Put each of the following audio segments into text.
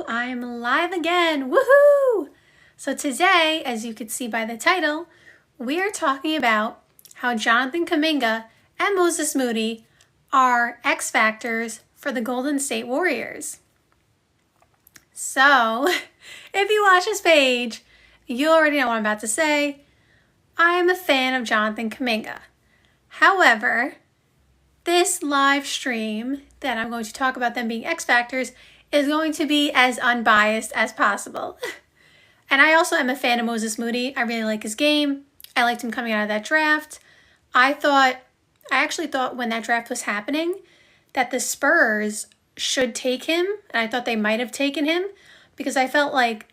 I'm live again, woohoo! So today, as you can see by the title, we are talking about how Jonathan Kuminga and Moses Moody are X Factors for the Golden State Warriors. So, if you watch this page, you already know what I'm about to say. I am a fan of Jonathan Kuminga. However, this live stream that I'm going to talk about them being X Factors is going to be as unbiased as possible. And I also am a fan of Moses Moody. I really like his game. I liked him coming out of that draft. I actually thought when that draft was happening that the Spurs should take him. And I thought they might have taken him because I felt like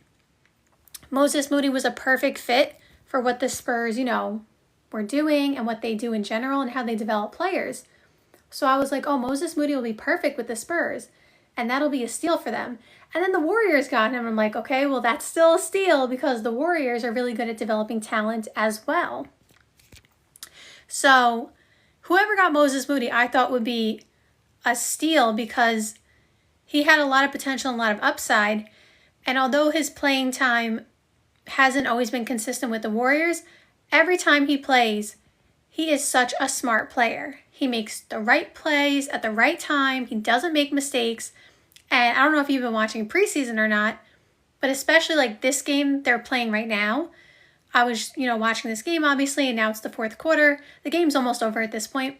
Moses Moody was a perfect fit for what the Spurs, were doing and what they do in general and how they develop players. So I was like, oh, Moses Moody will be perfect with the Spurs, and that'll be a steal for them. And then the Warriors got him. I'm like, okay, well, that's still a steal because the Warriors are really good at developing talent as well. So whoever got Moses Moody, I thought would be a steal because he had a lot of potential and a lot of upside. And although his playing time hasn't always been consistent with the Warriors, every time he plays, he is such a smart player. He makes the right plays at the right time. He doesn't make mistakes. And I don't know if you've been watching preseason or not, but especially like this game they're playing right now. I was, watching this game, obviously, and now it's the fourth quarter. The game's almost over at this point.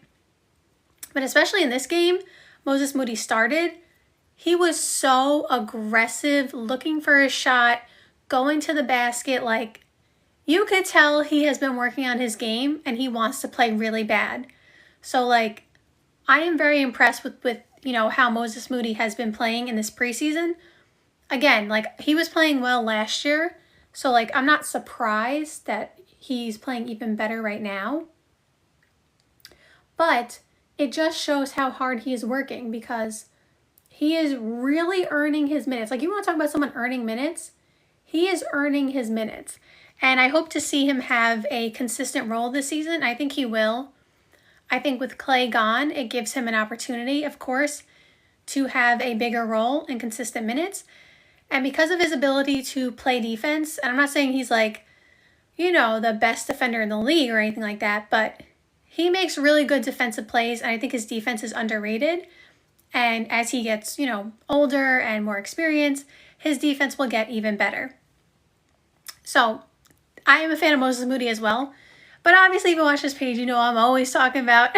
But especially in this game, Moses Moody started. He was so aggressive, looking for a shot, going to the basket. Like, you could tell he has been working on his game and he wants to play really bad. So, I am very impressed with how Moses Moody has been playing in this preseason. Again, he was playing well last year. So, I'm not surprised that he's playing even better right now. But it just shows how hard he is working because he is really earning his minutes. You want to talk about someone earning minutes? He is earning his minutes. And I hope to see him have a consistent role this season. I think he will. I think with Clay gone, it gives him an opportunity, of course, to have a bigger role in consistent minutes. And because of his ability to play defense, and I'm not saying he's the best defender in the league or anything like that, but he makes really good defensive plays, and I think his defense is underrated. And as he gets, older and more experienced, his defense will get even better. So I am a fan of Moses Moody as well. But obviously, if you watch this page, I'm always talking about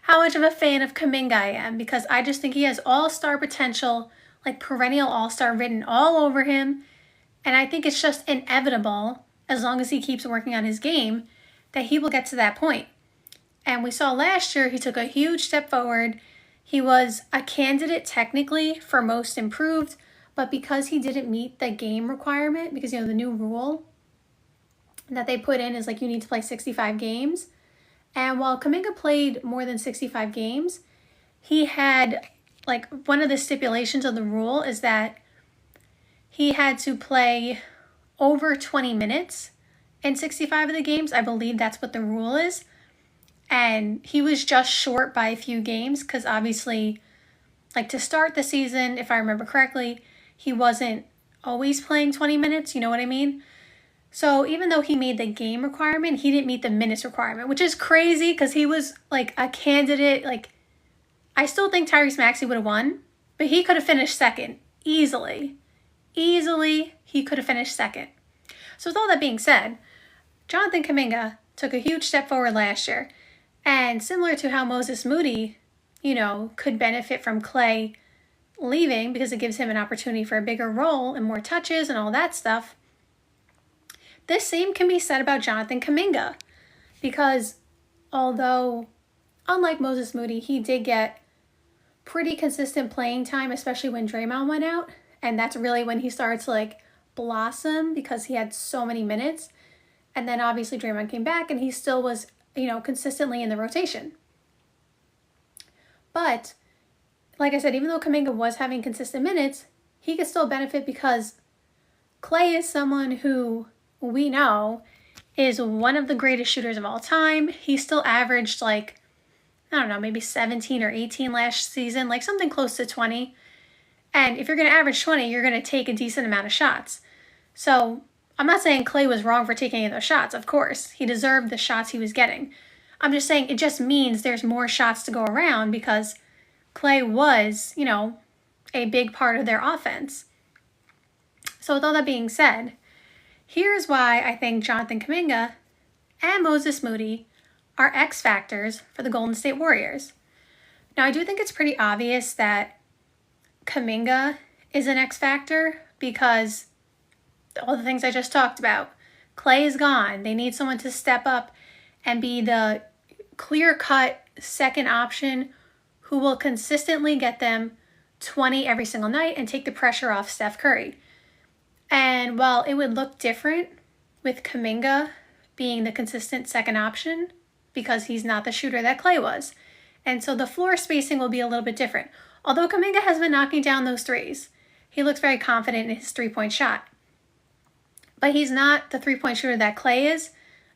how much of a fan of Kuminga I am because I just think he has all-star potential, perennial all-star written all over him. And I think it's just inevitable, as long as he keeps working on his game, that he will get to that point. And we saw last year he took a huge step forward. He was a candidate technically for most improved, but because he didn't meet the game requirement, because, the new rule that they put in is you need to play 65 games. And while Kuminga played more than 65 games, he had one of the stipulations of the rule is that he had to play over 20 minutes in 65 of the games. I believe that's what the rule is. And he was just short by a few games because obviously, to start the season, if I remember correctly, he wasn't always playing 20 minutes. You know what I mean? So even though he made the game requirement, he didn't meet the minutes requirement, which is crazy because he was a candidate. I still think Tyrese Maxey would have won, but he could have finished second easily. Easily, he could have finished second. So with all that being said, Jonathan Kuminga took a huge step forward last year. And similar to how Moses Moody, could benefit from Clay leaving because it gives him an opportunity for a bigger role and more touches and all that stuff, this same can be said about Jonathan Kuminga because although, unlike Moses Moody, he did get pretty consistent playing time, especially when Draymond went out. And that's really when he started to blossom because he had so many minutes. And then obviously Draymond came back and he still was, consistently in the rotation. But like I said, even though Kuminga was having consistent minutes, he could still benefit because Clay is someone who we know is one of the greatest shooters of all time. He still averaged maybe 17 or 18 last season, something close to 20. And if you're going to average 20, you're going to take a decent amount of shots. So I'm not saying Klay was wrong for taking any of those shots. Of course, he deserved the shots he was getting. I'm just saying it just means there's more shots to go around because Klay was, a big part of their offense. So with all that being said, here's why I think Jonathan Kuminga and Moses Moody are X factors for the Golden State Warriors. Now, I do think it's pretty obvious that Kuminga is an X factor because all the things I just talked about. Klay is gone. They need someone to step up and be the clear-cut second option who will consistently get them 20 every single night and take the pressure off Steph Curry. And while it would look different with Kuminga being the consistent second option because he's not the shooter that Klay was. And so the floor spacing will be a little bit different. Although Kuminga has been knocking down those threes, he looks very confident in his three-point shot. But he's not the three-point shooter that Klay is,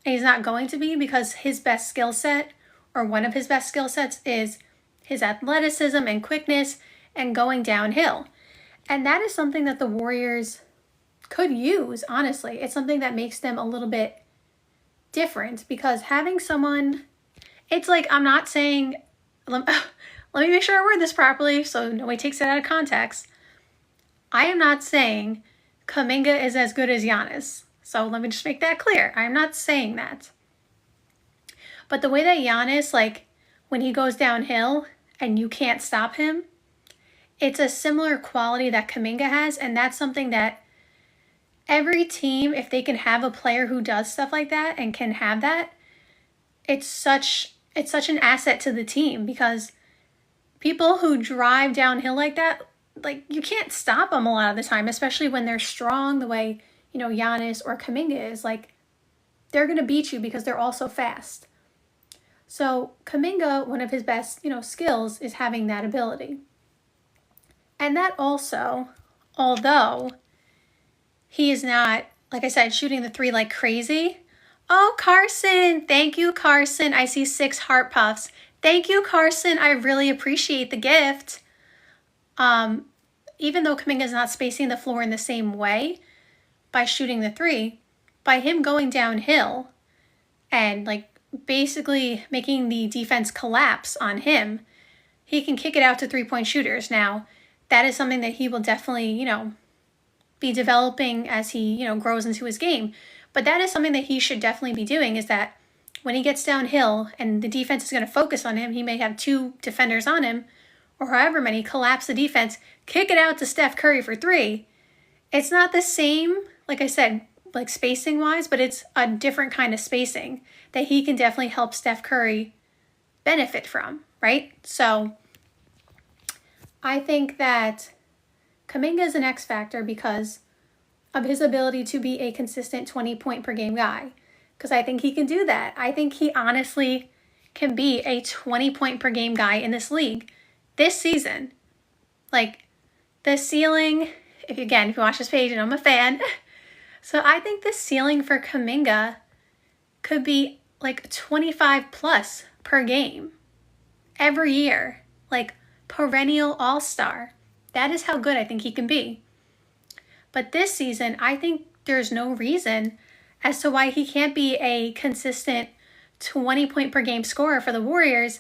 and he's not going to be because his best skill set, or one of his best skill sets, is his athleticism and quickness and going downhill. And that is something that the Warriors could use, honestly. It's something that makes them a little bit different because having someone, it's like, I'm not saying, let me make sure I word this properly so nobody takes it out of context. I am not saying Kuminga is as good as Giannis. So let me just make that clear. I'm not saying that. But the way that Giannis, when he goes downhill and you can't stop him, it's a similar quality that Kuminga has, and that's something that every team, if they can have a player who does stuff like that and can have that, it's such an asset to the team because people who drive downhill like that, you can't stop them a lot of the time, especially when they're strong the way, Giannis or Kuminga is. They're going to beat you because they're also fast. So Kuminga, one of his best, skills is having that ability. And that also, although he is not, like I said, shooting the three like crazy. Oh, Carson. Thank you, Carson. I see 6 heart puffs. Thank you, Carson. I really appreciate the gift. Even though Kuminga is not spacing the floor in the same way by shooting the three, by him going downhill and basically making the defense collapse on him, he can kick it out to three-point shooters. Now, that is something that he will definitely, be developing as he, grows into his game. But that is something that he should definitely be doing, is that when he gets downhill and the defense is going to focus on him, he may have 2 defenders on him, or however many, collapse the defense, kick it out to Steph Curry for 3. It's not the same, like I said, spacing-wise, but it's a different kind of spacing that he can definitely help Steph Curry benefit from, right? So I think that Kuminga is an X factor because of his ability to be a consistent 20-point-per-game guy, because I think he can do that. I think he honestly can be a 20-point-per-game guy in this league this season. The ceiling, if you watch this page, and I'm a fan, so I think the ceiling for Kuminga could be 25 plus per game every year, perennial all-star. That is how good I think he can be. But this season, I think there's no reason as to why he can't be a consistent 20-point-per-game scorer for the Warriors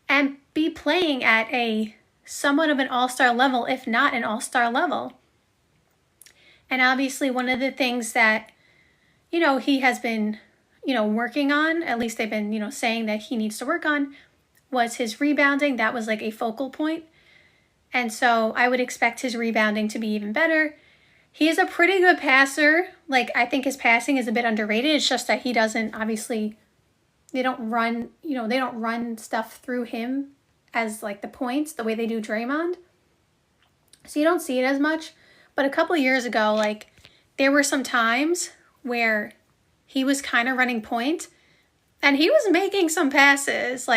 and be playing at a somewhat of an all-star level, if not an all-star level. And obviously one of the things that, he has been, working on, at least they've been, saying that he needs to work on, was his rebounding. That was a focal point. And so I would expect his rebounding to be even better. He is a pretty good passer. I think his passing is a bit underrated. It's just that he doesn't, obviously, they don't run stuff through him as the points, the way they do Draymond. So you don't see it as much. But a couple years ago, there were some times where he was kind of running point and he was making some passes.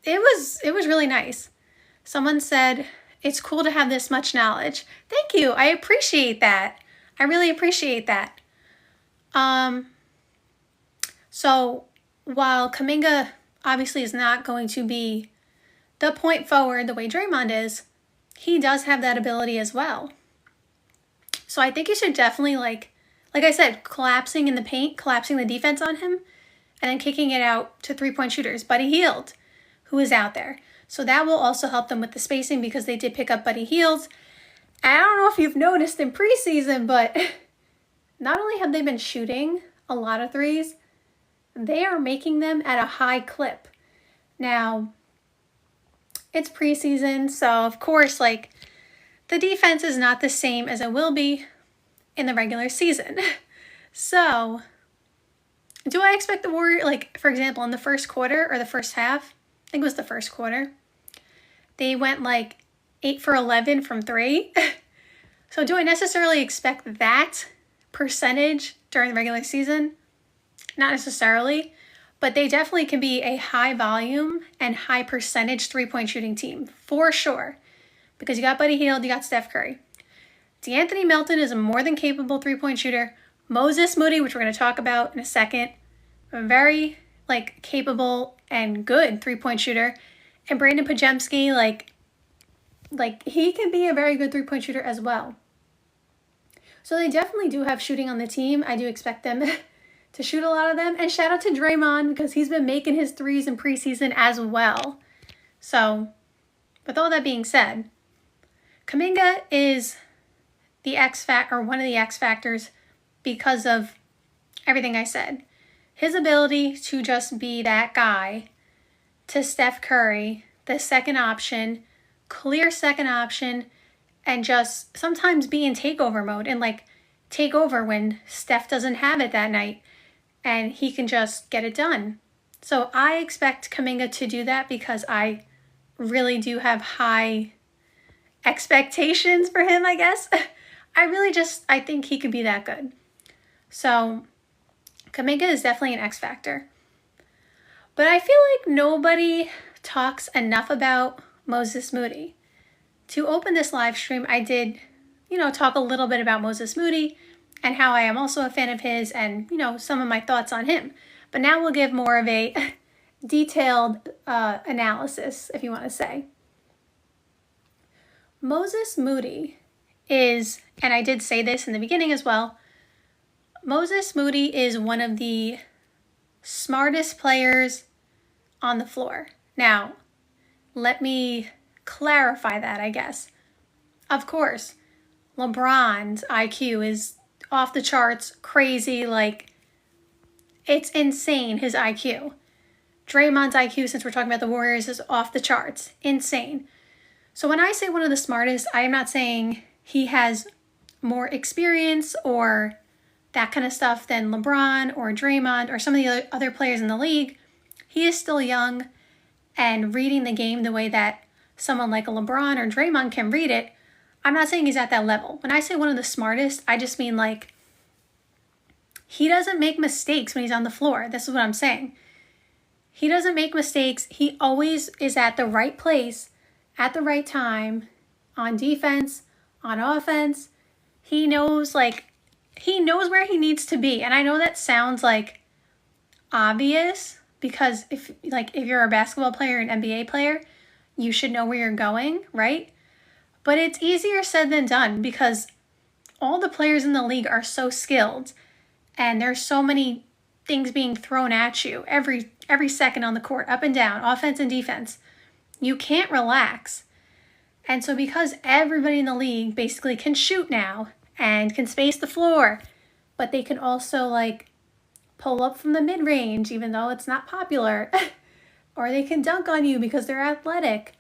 It was really nice. Someone said, it's cool to have this much knowledge. Thank you. I appreciate that. I really appreciate that. So while Kuminga obviously is not going to be the point forward the way Draymond is, he does have that ability as well. So I think you should definitely, like I said, collapsing in the paint, collapsing the defense on him, and then kicking it out to three-point shooters. Buddy Hield, who is out there. So that will also help them with the spacing because they did pick up Buddy Hield. I don't know if you've noticed in preseason, but not only have they been shooting a lot of threes, they are making them at a high clip. Now, it's preseason, so of course, like, the defense is not the same as it will be in the regular season. So, do I expect the Warriors, like, for example, in the first quarter or the first half, I think it was the first quarter, they went like 8 for 11 from 3. So do I necessarily expect that percentage during the regular season? Not necessarily, but they definitely can be a high volume and high percentage three-point shooting team, for sure. Because you got Buddy Hield, you got Steph Curry. De'Anthony Melton is a more than capable three-point shooter. Moses Moody, which we're going to talk about in a second, a very, like, capable and good three-point shooter. And Brandon Pajemski, like he can be a very good three-point shooter as well. So they definitely do have shooting on the team. I do expect them to shoot a lot of them. And shout out to Draymond because he's been making his threes in preseason as well. So with all that being said, Kuminga is the one of the X factors because of everything I said. His ability to just be that guy to Steph Curry, the second option, clear second option, and just sometimes be in takeover mode and like take over when Steph doesn't have it that night and he can just get it done. So I expect Kuminga to do that because I really do have high expectations for him, I guess. I think he could be that good. So Kuminga is definitely an X factor. But I feel like nobody talks enough about Moses Moody. To open this live stream, I did, talk a little bit about Moses Moody and how I am also a fan of his and, some of my thoughts on him. But now we'll give more of a detailed analysis, if you want to say. Moses Moody is, and I did say this in the beginning as well, Moses Moody is one of the smartest players on the floor. Now, let me clarify that, I guess. Of course, LeBron's IQ is off the charts, crazy, like, it's insane, his IQ. Draymond's IQ, since we're talking about the Warriors, is off the charts, insane. So when I say one of the smartest, I am not saying he has more experience or that kind of stuff than LeBron or Draymond or some of the other players in the league. He is still young and reading the game the way that someone like a LeBron or Draymond can read it. I'm not saying he's at that level. When I say one of the smartest, I just mean like he doesn't make mistakes when he's on the floor. This is what I'm saying. He doesn't make mistakes. He always is at the right place at the right time on defense, on offense. He knows where he needs to be. And I know that sounds like obvious because if you're a basketball player, an NBA player, you should know where you're going, right? But it's easier said than done because all the players in the league are so skilled and there's so many things being thrown at you every second on the court, up and down, offense and defense. You can't relax. And so because everybody in the league basically can shoot now and can space the floor, but they can also pull up from the mid-range even though it's not popular, or they can dunk on you because they're athletic.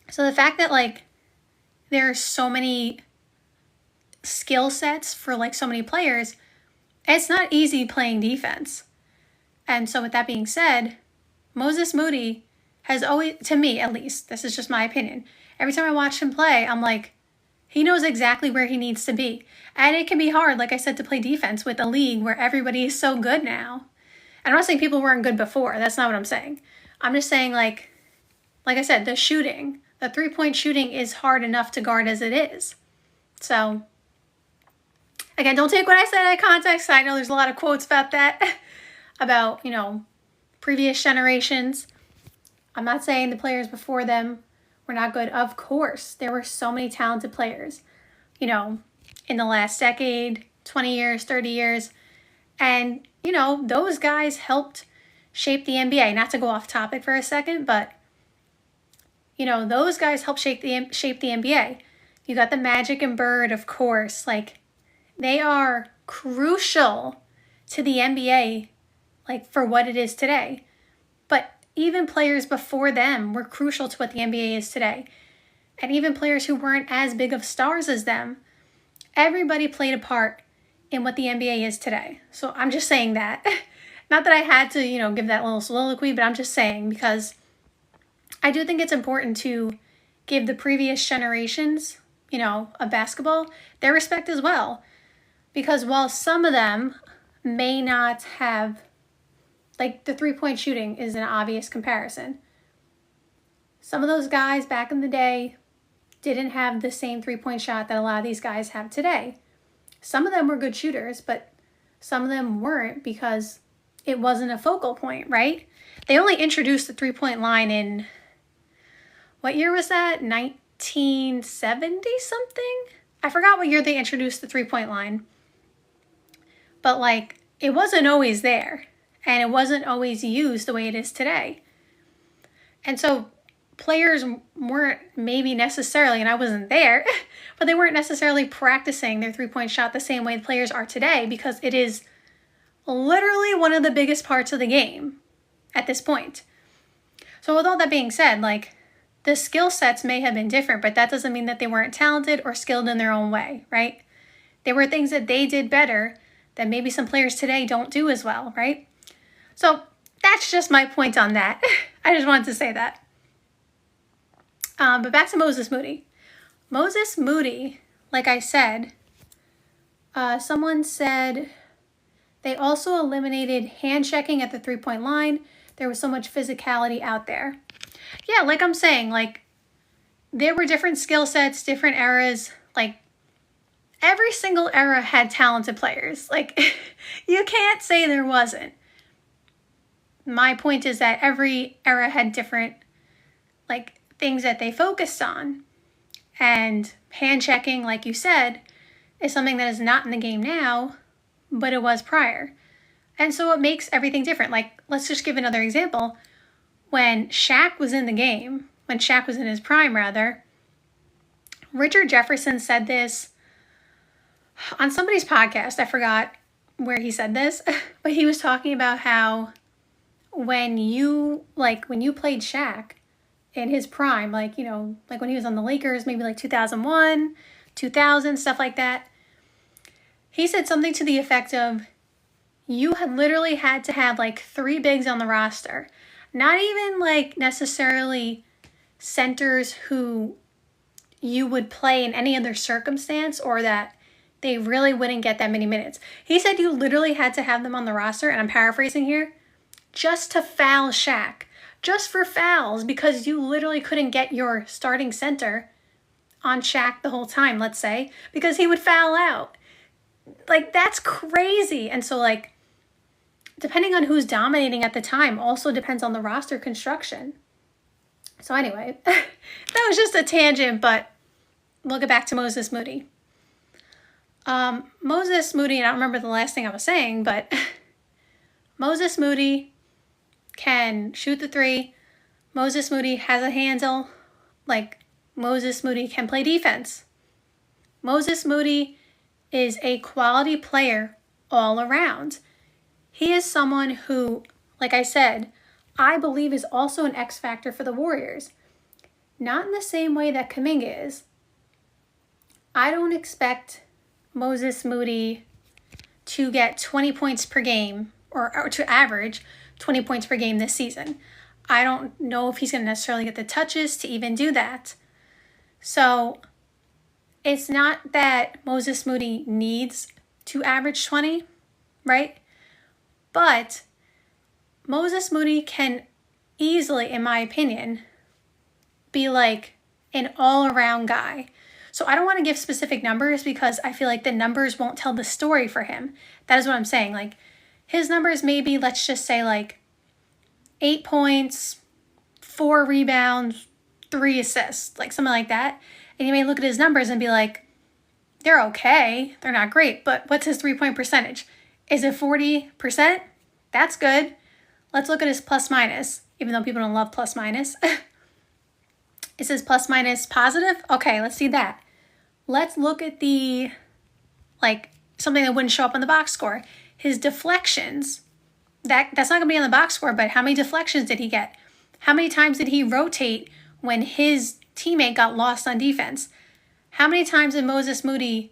So the fact that there are so many skill sets for so many players, it's not easy playing defense. And so with that being said, Moses Moody has always, to me at least, this is just my opinion, every time I watch him play, I'm like, he knows exactly where he needs to be. And it can be hard, like I said, to play defense with a league where everybody is so good now. And I'm not saying people weren't good before. That's not what I'm saying. I'm just saying, like I said, the shooting, the three-point shooting is hard enough to guard as it is. So, again, don't take what I said out of context. I know there's a lot of quotes about that, about, previous generations. I'm not saying the players before them were not good. Of course, there were so many talented players, you know, in the last decade, 20 years, 30 years. And, you know, those guys helped shape the NBA. Not to go off topic for a second, but, you know, those guys helped shape the NBA. You got the Magic and Bird, of course. Like, they are crucial to the NBA, like, for what it is today. But even players before them were crucial to what the NBA is today. And even players who weren't as big of stars as them, everybody played a part in what the NBA is today. So I'm just saying that. Not that I had to, you know, give that little soliloquy, but I'm just saying because I do think it's important to give the previous generations, you know, of basketball their respect as well. Because while some of them may not have, like, the three-point shooting is an obvious comparison. Some of those guys back in the day didn't have the same three-point shot that a lot of these guys have today. Some of them were good shooters, but some of them weren't because it wasn't a focal point, right? They only introduced the three-point line in, what year was that? 1970 something? I forgot what year they introduced the three-point line. But, like, it wasn't always there. And it wasn't always used the way it is today. And so players weren't maybe necessarily, and I wasn't there, but they weren't necessarily practicing their three-point shot the same way the players are today because it is literally one of the biggest parts of the game at this point. So with all that being said, like, the skill sets may have been different, but that doesn't mean that they weren't talented or skilled in their own way, right? There were things that they did better that maybe some players today don't do as well, right? So that's just my point on that. I just wanted to say that. But back to Moses Moody. Moses Moody, like I said, someone said they also eliminated hand checking at the three-point line. There was so much physicality out there. Yeah, like I'm saying, like, there were different skill sets, different eras. Like, every single era had talented players. Like, you can't say there wasn't. My point is that every era had different, like, things that they focused on. And hand checking, like you said, is something that is not in the game now, but it was prior. And so it makes everything different. Like, let's just give another example. When Shaq was in the game, when Shaq was in his prime, rather, Richard Jefferson said this on somebody's podcast. I forgot where he said this, but he was talking about how when you played Shaq in his prime, like, you know, like when he was on the Lakers, maybe like 2001, 2000, stuff like that, he said something to the effect of, you had literally had to have like 3 bigs on the roster. Not even like necessarily centers who you would play in any other circumstance or that they really wouldn't get that many minutes. He said you literally had to have them on the roster, and I'm paraphrasing here, just to foul Shaq. Just for fouls, because you literally couldn't get your starting center on Shaq the whole time, let's say, because he would foul out. Like, that's crazy. And so, like, depending on who's dominating at the time also depends on the roster construction. So anyway, that was just a tangent, but we'll get back to Moses Moody. Moses Moody, and I don't remember the last thing I was saying, but Moses Moody can shoot the 3. Moses Moody has a handle. Like, Moses Moody can play defense. Moses Moody is a quality player all around. He is someone who, like I said, I believe is also an X factor for the Warriors. Not in the same way that Kuminga is. I don't expect Moses Moody to get 20 points per game or to average 20 points per game this season. I don't know if he's going to necessarily get the touches to even do that. So it's not that Moses Moody needs to average 20, right? But Moses Moody can easily, in my opinion, be like an all-around guy. So I don't want to give specific numbers because I feel like the numbers won't tell the story for him. That is what I'm saying. Like, his numbers maybe, let's just say, like 8 points, 4 rebounds, 3 assists, like something like that. And you may look at his numbers and be like, they're okay. They're not great, but what's his 3-point percentage? Is it 40%? That's good. Let's look at his plus minus, even though people don't love plus minus. Is his plus minus positive? Okay, let's see that. Let's look at the, like, something that wouldn't show up on the box score. His deflections. That's not going to be on the box score, but how many deflections did he get? How many times did he rotate when his teammate got lost on defense? How many times did Moses Moody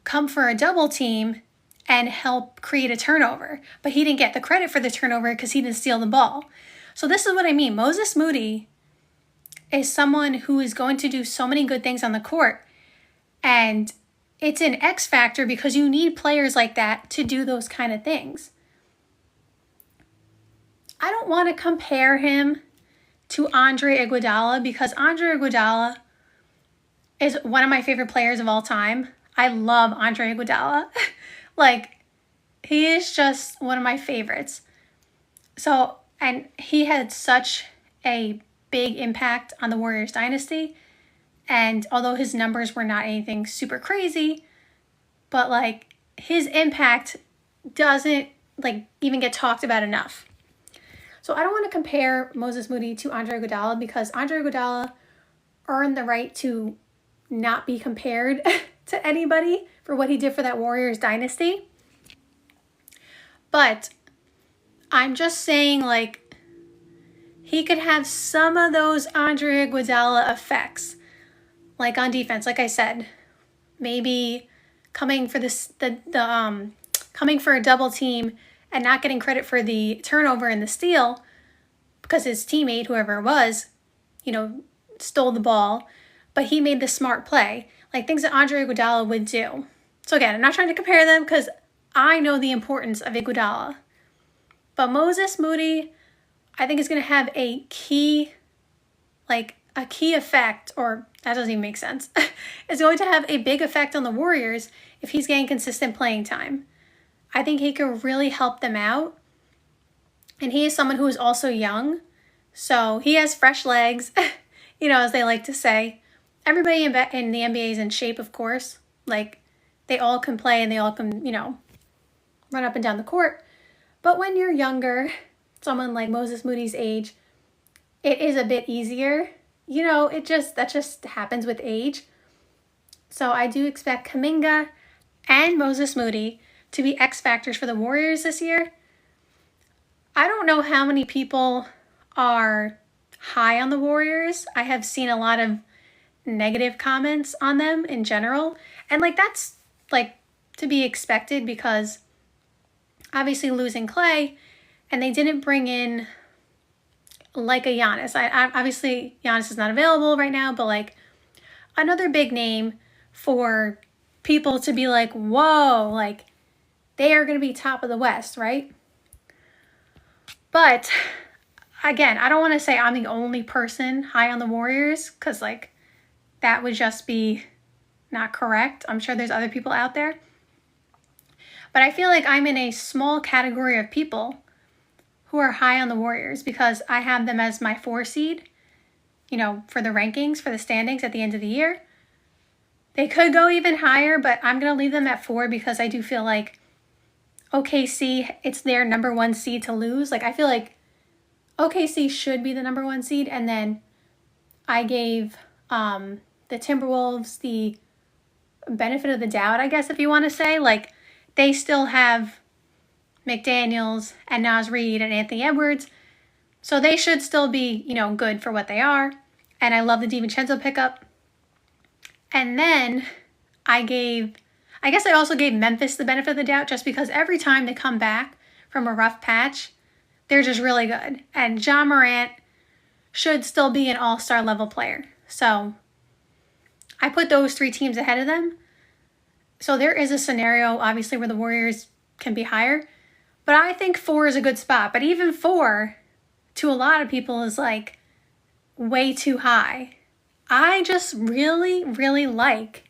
come for a double team and help create a turnover? But he didn't get the credit for the turnover because he didn't steal the ball. So this is what I mean. Moses Moody is someone who is going to do so many good things on the court. And it's an X factor because you need players like that to do those kind of things. I don't want to compare him to Andre Iguodala because Andre Iguodala is one of my favorite players of all time. I love Andre Iguodala. Like, he is just one of my favorites. So, and he had such a big impact on the Warriors dynasty. And although his numbers were not anything super crazy, but like his impact doesn't like even get talked about enough. So I don't want to compare Moses Moody to Andre Iguodala because Andre Iguodala earned the right to not be compared to anybody for what he did for that Warriors dynasty. But I'm just saying, like, he could have some of those Andre Iguodala effects, like on defense. Like I said, maybe coming for coming for a double team and not getting credit for the turnover and the steal because his teammate, whoever it was, stole the ball, but he made the smart play, like things that Andre Iguodala would do. So again, I'm not trying to compare them because I know the importance of Iguodala, but Moses Moody, I think is going to have a key effect, or that doesn't even make sense, is going to have a big effect on the Warriors if he's getting consistent playing time. I think he could really help them out. And he is someone who is also young, so he has fresh legs, as they like to say. Everybody in the NBA is in shape, of course. Like, they all can play and they all can, run up and down the court. But when you're younger, someone like Moses Moody's age, it is a bit easier. That just happens with age. So I do expect Kuminga and Moses Moody to be X factors for the Warriors this year. I don't know how many people are high on the Warriors. I have seen a lot of negative comments on them in general. And that's to be expected because obviously losing Clay, and they didn't bring in like a Giannis. Obviously Giannis is not available right now, but another big name for people to be like, whoa, they are going to be top of the West, right? But again, I don't want to say I'm the only person high on the Warriors because that would just be not correct. I'm sure there's other people out there. But I feel like I'm in a small category of people who are high on the Warriors because I have them as my 4 seed, for the rankings, for the standings at the end of the year. They could go even higher, but I'm going to leave them at 4 because I do feel like OKC, it's their number 1 seed to lose. I feel like OKC should be the number 1 seed, and then I gave the Timberwolves the benefit of the doubt, I guess, if you want to say. They still have McDaniels and Naz Reid and Anthony Edwards, so they should still be, good for what they are. And I love the DiVincenzo pickup. And then I also gave Memphis the benefit of the doubt just because every time they come back from a rough patch, they're just really good. And Ja Morant should still be an all-star level player. So I put those 3 teams ahead of them. So there is a scenario, obviously, where the Warriors can be higher. But I think 4 is a good spot. But even 4, to a lot of people, is way too high. I just really, really like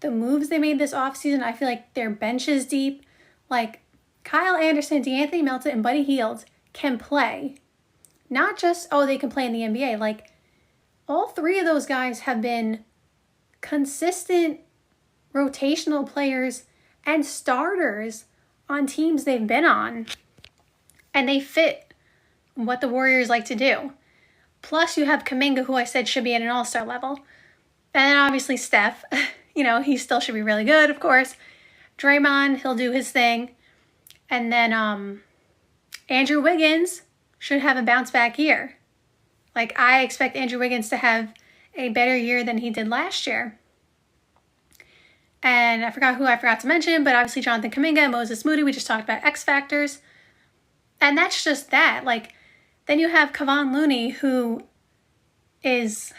the moves they made this offseason. I feel like their bench is deep. Kyle Anderson, DeAnthony Melton, and Buddy Hield can play. Not just, they can play in the NBA. all three of those guys have been consistent rotational players and starters on teams they've been on. And they fit what the Warriors like to do. Plus you have Kuminga, who I said should be at an all-star level. And then obviously Steph, he still should be really good, of course. Draymond, he'll do his thing. And then Andrew Wiggins should have a bounce back year. Like, I expect Andrew Wiggins to have a better year than he did last year. And I forgot to mention, but obviously Jonathan Kuminga, Moses Moody, we just talked about X factors. And that's just that. Like, then you have Kevon Looney, who is,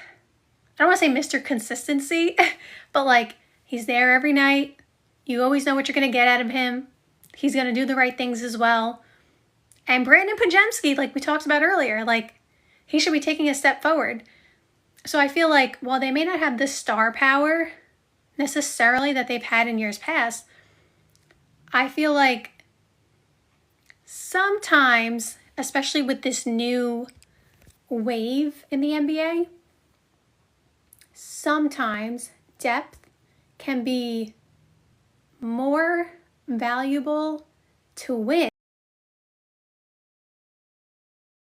I don't want to say Mr. Consistency, but like, he's there every night. You always know what you're going to get out of him. He's going to do the right things as well. And Brandon Pajemski, like we talked about earlier, like, he should be taking a step forward. So I feel like while they may not have the star power necessarily that they've had in years past, I feel like sometimes, especially with this new wave in the NBA, sometimes depth can be more valuable to win